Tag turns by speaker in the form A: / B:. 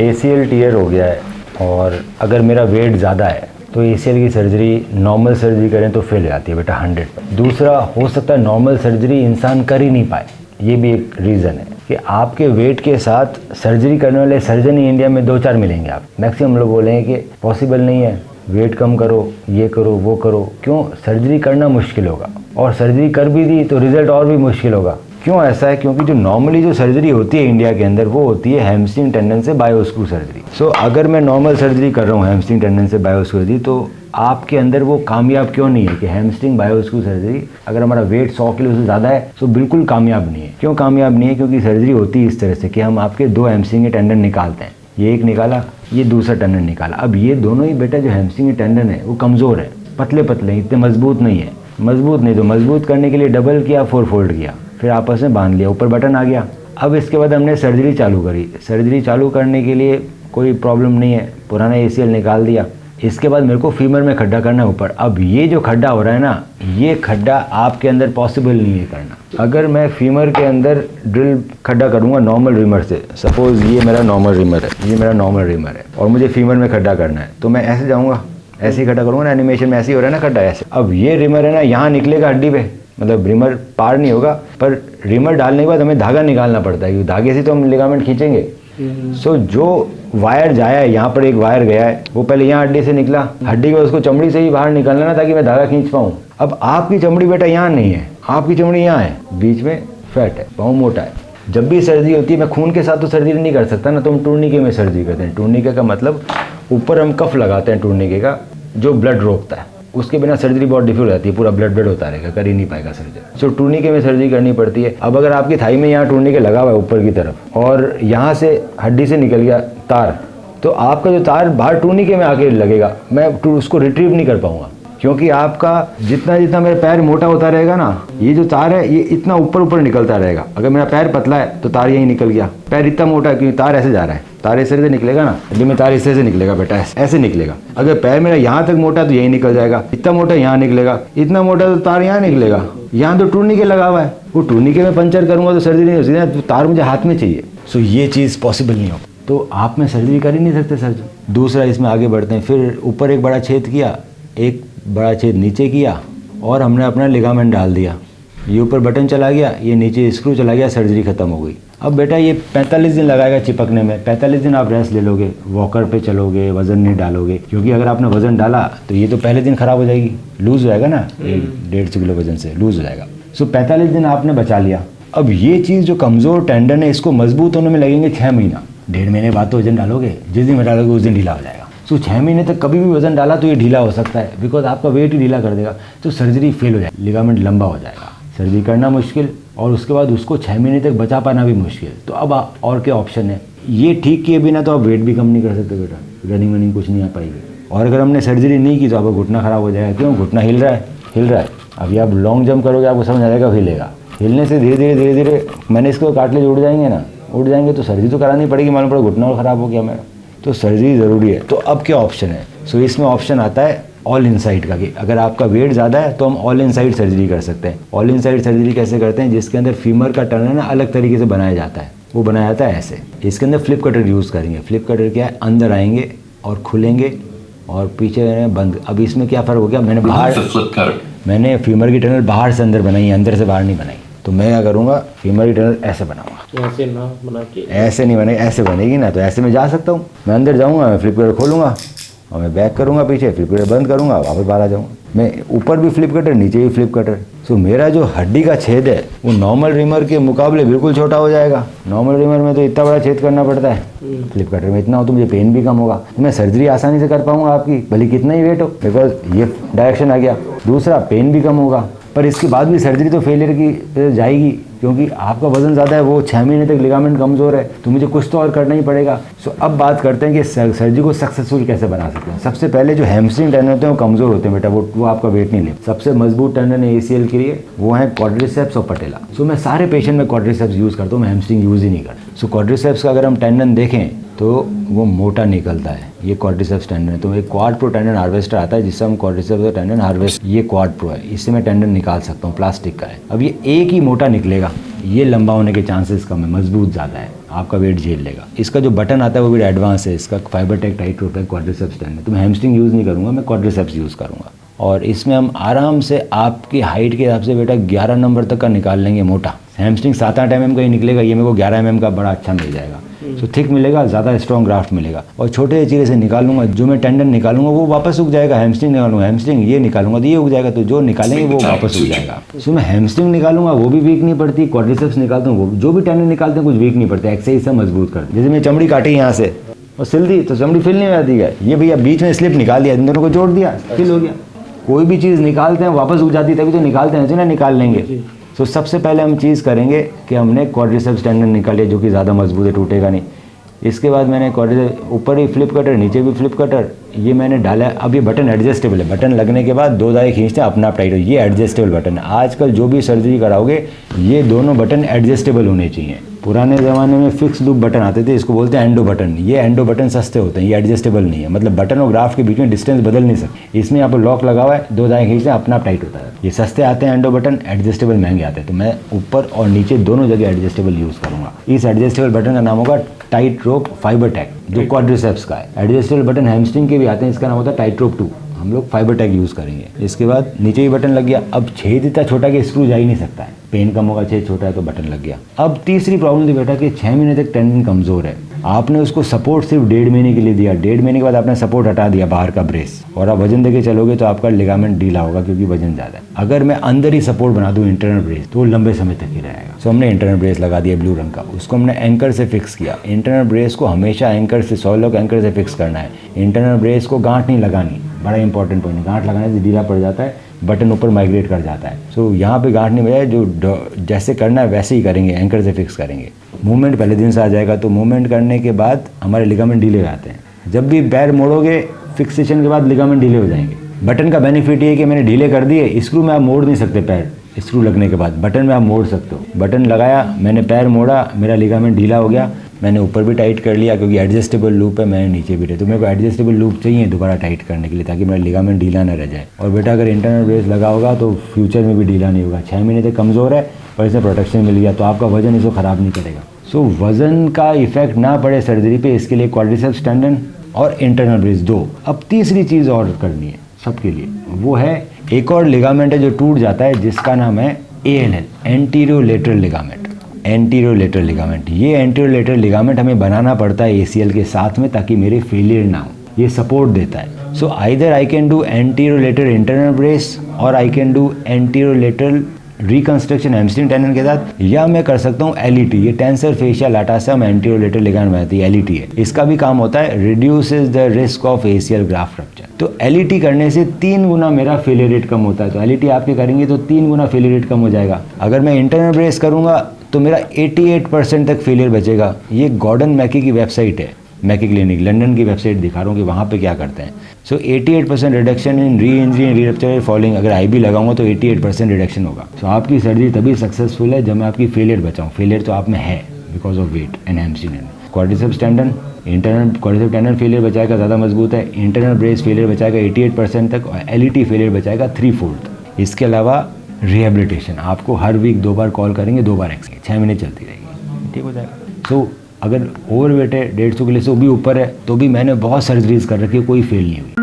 A: ACL tier हो गया है और अगर मेरा वेट ज़्यादा है तो ACL की सर्जरी नॉर्मल सर्जरी करें तो फेल जाती है बेटा 100। दूसरा, हो सकता है नॉर्मल सर्जरी इंसान कर ही नहीं पाए, ये भी एक रीज़न है कि आपके वेट के साथ सर्जरी करने वाले सर्जन ही इंडिया में 2-4 मिलेंगे। आप मैक्सिमम लोग बोलेंगे कि पॉसिबल नहीं है, वेट कम करो, ये करो, वो करो। क्यों? सर्जरी करना मुश्किल होगा और सर्जरी कर भी दी तो रिज़ल्ट और भी मुश्किल होगा। क्यों ऐसा है? क्योंकि जो नॉर्मली जो सर्जरी होती है इंडिया के अंदर वो होती है हैमस्ट्रिंग टेंडन से बायोस्क्रू सर्जरी। सो अगर मैं नॉर्मल सर्जरी कर रहा हूँ हैमस्ट्रिंग टेंडन से बायोस्क्रू सर्जरी, तो आपके अंदर वो कामयाब क्यों नहीं है कि हैमस्ट्रिंग बायोस्क्रू सर्जरी अगर हमारा वेट 100 किलो से ज़्यादा है तो बिल्कुल कामयाब नहीं है। क्यों कामयाब नहीं है? क्योंकि सर्जरी होती है इस तरह से कि हम आपके 2 हैमस्ट्रिंग के टेंडन निकालते हैं, ये एक निकाला, ये दूसरा टेंडन निकाला। अब ये दोनों ही बेटा जो हैमस्ट्रिंग के टेंडन है वो कमज़ोर है, पतले पतले, इतने मजबूत नहीं है। मजबूत नहीं तो मजबूत करने के लिए डबल किया, 4 फोल्ड किया, फिर आपस में बांध लिया, ऊपर बटन आ गया। अब इसके बाद हमने सर्जरी चालू करी। सर्जरी चालू करने के लिए कोई प्रॉब्लम नहीं है, पुराना ACL निकाल दिया। इसके बाद मेरे को फीमर में खड्डा करना है ऊपर। अब ये जो खड्डा हो रहा है ना, ये खड्डा आपके अंदर पॉसिबल नहीं है करना। अगर मैं फीमर के अंदर ड्रिल खड्डा करूँगा नॉर्मल रिमर से, सपोज़ ये मेरा नॉर्मल रिमर है, ये मेरा नॉर्मल रिमर है और मुझे फीमर में खड्डा करना है, तो मैं ऐसे जाऊँगा, ऐसे ही खड्डा करूँगा ना, एनिमेशन में ऐसे ही हो रहा है ना खड्डा ऐसे। अब ये रिमर है ना, यहाँ निकलेगा हड्डी पे, मतलब रिमर पार नहीं होगा, पर रिमर डालने के बाद हमें धागा निकालना पड़ता है क्योंकि धागे से तो हम लिगामेंट खींचेंगे। सो जो वायर जाया है, यहाँ पर एक वायर गया है, वो पहले यहाँ हड्डी से निकला, हड्डी के बाद उसको चमड़ी से ही बाहर निकालना ना ताकि मैं धागा खींच पाऊँ। अब आपकी चमड़ी बेटा यहाँ नहीं है, आपकी चमड़ी यहाँ है, बीच में फैट है, पाँव मोटा है। जब भी सर्जरी होती है, मैं खून के साथ तो सर्जरी नहीं कर सकता ना, तो हम टूर्निके में सर्जरी करते हैं। टूर्निके का मतलब ऊपर हम कफ लगाते हैं टूर्निके का, जो ब्लड रोकता है। उसके बिना सर्जरी बहुत डिफिकल्ट हो जाती है, पूरा ब्लड होता रहेगा, कर ही नहीं पाएगा सर्जरी। सो टूर्निके में सर्जरी करनी पड़ती है। अब अगर आपकी थाई में यहाँ टूर्निके लगा हुआ है ऊपर की तरफ और यहाँ से हड्डी से निकल गया तार, तो आपका जो तार बाहर टूर्निके में आके लगेगा, मैं उसको रिट्रीव नहीं कर पाऊंगा क्योंकि आपका जितना जितना मेरा पैर मोटा होता रहेगा ना, ये जो तार है ये इतना ऊपर ऊपर निकलता रहेगा। अगर मेरा पैर पतला है तो तार यहीं निकल गया, पैर इतना मोटा है क्योंकि तार ऐसे जा रहा है, तार इस तरह से निकलेगा ना, हड्डी में तार इस तरह से निकलेगा बेटा, ऐसे निकलेगा। अगर पैर मेरा यहाँ तक मोटा है तो यहीं निकल जाएगा, इतना मोटा यहाँ निकलेगा, इतना मोटा तो तार यहाँ निकलेगा। यहाँ तो टूर्निके लगा हुआ है, वो टूर्निके में पंचर करूँगा तो सर्जरी नहीं हो सकती, तो तार मुझे हाथ में चाहिए। सो ये चीज़ पॉसिबल नहीं हो, तो आप में सर्जरी कर ही नहीं सकते सर्जन। दूसरा, इसमें आगे बढ़ते हैं, फिर ऊपर एक बड़ा छेद किया, एक बड़ा छेद नीचे किया और हमने अपना लिगामेंट डाल दिया। ये ऊपर बटन चला गया, ये नीचे स्क्रू चला गया, सर्जरी खत्म हो गई। अब बेटा ये 45 दिन लगाएगा चिपकने में। 45 दिन आप रेस्ट ले लोगे, वॉकर पे चलोगे, वजन नहीं डालोगे, क्योंकि अगर आपने वजन डाला तो ये तो पहले दिन खराब हो जाएगी, लूज़ हो जाएगा ना, 150 किलो वजन से लूज़ हो जाएगा। सो 45 दिन आपने बचा लिया। अब ये चीज़ जो कमज़ोर टेंडन है, इसको मजबूत होने में लगेंगे 6 महीना। 1.5 महीने बाद तो वजन डालोगे, जिस दिन में डालोगे उस दिन ढीला हो जाएगा। तो 6 महीने तक कभी भी वजन डाला तो ये ढीला हो सकता है, बिकॉज आपका वेट ही ढीला कर देगा, तो सर्जरी फेल हो जाएगी, लिगामेंट लंबा हो जाएगा, सर्जरी करना मुश्किल और उसके बाद उसको 6 महीने तक बचा पाना भी मुश्किल। तो अब और क्या ऑप्शन है? ये ठीक किए बिना तो आप वेट भी कम नहीं कर सकते बेटा, रनिंग वनिंग कुछ नहीं आ पाएगी। और अगर हमने सर्जरी नहीं की तो आपका घुटना खराब हो जाएगा। क्यों? घुटना हिल रहा है। अभी आप लॉन्ग जंप करोगे आपको समझ आ जाएगा हिलेगा। हिलने से धीरे धीरे मैंने इसको कार्टिलेज उड़ जाएंगे ना, उड़ जाएंगे तो सर्जरी तो करानी पड़ेगी, मालूम पड़ा घुटना और ख़राब हो गया मेरा, तो सर्जरी ज़रूरी है। तो अब क्या ऑप्शन है? सो इसमें ऑप्शन आता है ऑल इनसाइड का, कि अगर आपका वेट ज़्यादा है तो हम ऑल इनसाइड सर्जरी कर सकते हैं। ऑल इनसाइड सर्जरी कैसे करते हैं? जिसके अंदर फीमर का टर्न है ना अलग तरीके से बनाया जाता है, वो बनाया जाता है ऐसे। इसके अंदर फ्लिप कटर यूज़ करेंगे। फ्लिप कटर क्या है? अंदर आएंगे और खुलेंगे और पीछे बंद। अब इसमें क्या फ़र्क हो गया? मैंने फीमर की टनल बाहर से अंदर बनाई है, अंदर से बाहर नहीं बनाई। तो मैं क्या करूँगा? फीमर की टनल ऐसे बनाऊंगा,
B: ऐसे ना बना के,
A: ऐसे नहीं बनेगी, ऐसे बनेगी ना, तो ऐसे में जा सकता हूँ। मैं अंदर जाऊँगा, मैं फ्लिप कटर खोलूँगा और मैं बैक करूँगा पीछे, फ्लिप कटर बंद करूँगा, वापस बाहर आ जाऊँगा। मैं ऊपर भी फ्लिप कटर, नीचे भी फ्लिप कटर। सो मेरा जो हड्डी का छेद है वो नॉर्मल रिमर के मुकाबले बिल्कुल छोटा हो जाएगा। नॉर्मल रिमर में तो इतना बड़ा छेद करना पड़ता है, फ्लिप कटर में इतना हो तो मुझे पेन भी कम होगा, तो मैं सर्जरी आसानी से कर पाऊँगा आपकी, भले कितना ही वेट हो, बिकॉज ये डायरेक्शन आ गया। दूसरा, पेन भी कम होगा। पर इसके बाद भी सर्जरी तो फेलियर की जाएगी, क्योंकि आपका वजन ज़्यादा है, वो 6 महीने तक लिगामेंट कमज़ोर है, तो मुझे कुछ तो और करना ही पड़ेगा। सो अब बात करते हैं कि सर्जरी को सक्सेसफुल कैसे बना सकते हैं। सबसे पहले जो हैमस्ट्रिंग टेंडन होते हैं वो कमज़ोर होते हैं बेटा, वो आपका वेट नहीं ले। सबसे मजबूत टेंडन है ACL के लिए, वो है क्वाड्रिसेप्स और पटेला। सो मैं सारे पेशेंट में क्वाड्रिसेप्स यूज़ करता हूँ, मैं हैमस्ट्रिंग यूज़ ही नहीं करता। सो क्वाड्रिसेप्स का अगर हम टेंडन देखें तो वो मोटा निकलता है, ये क्वाड्रिसेप्स टेंडन है। तो एक क्वाड प्रो टेंडन हार्वेस्टर आता है जिससे हम क्वाड्रिसेप्स टेंडन हार्वेस्ट, ये क्वाड प्रो है, इससे मैं टेंडन निकाल सकता हूँ, प्लास्टिक का है। अब ये एक ही मोटा निकलेगा, ये लंबा होने के चांसेस कम है, मजबूत ज़्यादा है, आपका वेट झेल लेगा। इसका जो बटन आता है वो भी एडवांस है, इसका फाइबर टेक टाइट रोप है क्वाड्रिसेप्स स्टैंड। तो मैं हैमस्ट्रिंग यूज़ नहीं करूँगा, मैं क्वाड्रिसेप्स यूज़ करूँगा। और इसमें हम आराम से आपकी हाइट के हिसाब से बेटा 11 नंबर तक का निकाल लेंगे मोटा। हैमस्ट्रिंग 7-8 mm का ही निकलेगा, ये मेरे को 11 mm का बड़ा अच्छा मिल जाएगा। तो थिक मिलेगा, ज़्यादा स्ट्रॉन्ग ग्राफ्ट मिलेगा। और छोटे चीरे से निकालूंगा, जो मैं टेंडन निकालूंगा वो वापस उग जाएगा। हैमस्ट्रिंग निकालूंगा, हैमस्ट्रिंग ये निकालूंगा तो ये उग जाएगा, तो जो निकालेंगे वो वापस उग जाएगा। सो मैं हैमस्ट्रिंग निकालूंगा वो भी वीक नहीं पड़ती, क्वाड्रिसेप्स निकालता हूँ वो जो भी टेंडन निकालते हैं कुछ वीक नहीं पड़ते, एक्सरसाइज से मजबूत करते। जैसे मैं चमड़ी काटी यहाँ से और सिल दी तो चमड़ी फिल नहीं आती है, ये भैया बीच में स्लिप निकाल दिया, इन दोनों को जोड़ दिया, फिल हो गया। कोई भी चीज़ निकालते हैं वापस उग जाती है, तभी तो निकालते हैं, ना निकाल लेंगे। तो सबसे पहले हम चीज़ करेंगे कि हमने क्वाड्रिसेप्स टेंडन निकालिए जो कि ज़्यादा मजबूत है, टूटेगा नहीं। इसके बाद मैंने क्वाड्रिसेप्स ऊपर ही फ्लिप कटर, नीचे भी फ्लिप कटर, ये मैंने डाला है। अब ये बटन एडजस्टेबल है, बटन लगने के बाद 2 दाएं खींचते हैं, अपना आप टाइट हो। ये एडजस्टेबल बटन है। आजकल जो भी सर्जरी कराओगे ये दोनों बटन एडजस्टेबल होने चाहिए। पुराने ज़माने में फिक्स लूप बटन आते थे, इसको बोलते हैं एंडो बटन। ये एंडो बटन सस्ते होते हैं, ये एडजस्टेबल नहीं है, मतलब बटन और ग्राफ के बीच में डिस्टेंस बदल नहीं सकते। इसमें यहाँ पर लॉक लगा हुआ है, 2 दाएं खींचते हैं, अपना आप टाइट होता है। ये सस्ते आते हैं एंडो बटन, एडजस्टेबल महंगे आते हैं। तो मैं ऊपर और नीचे दोनों जगह एडजस्टेबल यूज़ करूँगा। इस एडजस्टेबल बटन का नाम होगा टाइट रोप फाइबर टेक, जो क्वाड्रिसेप्स का है। एडजस्टेबल बटन हैमस्ट्रिंग के भी आते हैं, इसका नाम होता है टाइट रोप 2। हम लोग फाइबर टेक यूज़ करेंगे। इसके बाद नीचे ही बटन लग गया। अब छेद इतना छोटा कि स्क्रू जा ही नहीं सकता है, पेन कम होगा, छेद छोटा है तो बटन लग गया। अब तीसरी प्रॉब्लम थी बेटा कि 6 महीने तक टेंडन कमज़ोर है, आपने उसको सपोर्ट सिर्फ 1.5 महीने के लिए दिया, 1.5 महीने के बाद आपने सपोर्ट हटा दिया बाहर का ब्रेस, और आप वजन देके चलोगे तो आपका लिगामेंट ढीला होगा क्योंकि वजन ज़्यादा है। अगर मैं अंदर ही सपोर्ट बना दूँ इंटरनल ब्रेस तो वो लंबे समय तक ही रहेगा। सो हमने इंटरनल ब्रेस लगा दिया ब्लू रंग का, उसको हमने एंकर से फिक्स किया। इंटरनल ब्रेस को हमेशा एंकर से, सॉलिड एंकर से फिक्स करना है। इंटरनल ब्रेस को गांठ नहीं लगानी, बड़ा इंपॉर्टेंट पॉइंट है। गांठ लगाने से ढीला पड़ जाता है, बटन ऊपर माइग्रेट कर जाता है। सो यहाँ पे गांठ नहीं बजाए, जो जैसे करना है वैसे ही करेंगे, एंकर से फिक्स करेंगे। मूवमेंट पहले दिन से आ जाएगा, तो मूवमेंट करने के बाद हमारे लिगामेंट ढीले हो जाते हैं। जब भी पैर मोड़ोगे फिक्सेशन के बाद लिगामेंट ढीले हो जाएंगे। बटन का बेनिफिट ये है कि मैंने ढीले कर दिए, स्क्रू में आप मोड़ नहीं सकते पैर, स्क्रू लगने के बाद बटन में आप मोड़ सकते हो। बटन लगाया, मैंने पैर मोड़ा, मेरा लिगामेंट ढीला हो गया, मैंने ऊपर भी टाइट कर लिया क्योंकि एडजस्टेबल लूप है, मैंने नीचे भी। तो मेरे को एडजस्टेबल लूप चाहिए दोबारा टाइट करने के लिए, ताकि मेरा लिगामेंट ढीला ना रह जाए। और बेटा अगर इंटरनल ब्रेस लगा होगा तो फ्यूचर में भी ढीला नहीं होगा। 6 महीने तक कमज़ोर है और इसे प्रोटेक्शन मिल गया तो आपका वजन इसको ख़राब नहीं करेगा। सो वज़न का इफेक्ट ना पड़े सर्जरी पे, इसके लिए क्वाड्रिसेप्स टेंडन और इंटरनल ब्रेस 2। अब तीसरी चीज़ और करनी है सबके लिए, वो है एक और लिगामेंट है जो टूट जाता है, जिसका नाम है ALL, anterior lateral ligament. Anterior lateral ligament, ये एंटीरियर लेटरल लिगामेंट हमें बनाना पड़ता है ACL के साथ में, ताकि मेरे फेलियर ना हो। ये सपोर्ट देता है। So either I can do anterior lateral internal brace और I can do anterior lateral reconstruction hamstring tendon के साथ, या मैं कर सकता हूँ LET, ये टेंसर फेशियल लाटासम एंटीरियर लेटरल लिगामेंट बनाती है, LET है। इसका भी काम होता है reduces the risk of ACL graft rupture. तो LET करने से 3 गुना मेरा फेलियर रेट कम होता है। तो LET आपके करेंगे तो 3 गुना फेलियर रेट कम हो जाएगा। अगर मैं इंटरनल ब्रेस करूँगा तो मेरा 88% तक फेलियर बचेगा। ये गॉर्डन मैकी की वेबसाइट है, मैकी क्लिनिक लंदन की वेबसाइट दिखा रहा हूँ कि वहाँ पे क्या करते हैं। सो 88% रिडक्शन इन री injury and re rupture following. अगर IB लगाऊंगा तो 88% रिडक्शन होगा। सो आपकी सर्जरी तभी सक्सेसफुल है जब मैं आपकी फेलियर बचाऊँ। फेलियर तो आप में है because of weight and hamstring. Quadriceps tendon, internal quadriceps tendon failure बचाएगा, ज़्यादा मजबूत है। इंटरनल ब्रेस फेलियर बचाएगा 88% तक, और LET फेलियर बचाएगा 3/4। इसके अलावा रिहेबिलिटेशन, आपको हर वीक 2 बार कॉल करेंगे, 2 बार एक्सरे, 6 महीने चलती रहेगी, ठीक हो जाएगा। सो अगर ओवरवेट है 150 किलो से भी ऊपर है तो भी मैंने बहुत सर्जरीज कर रखी है, कोई फेल नहीं हुई।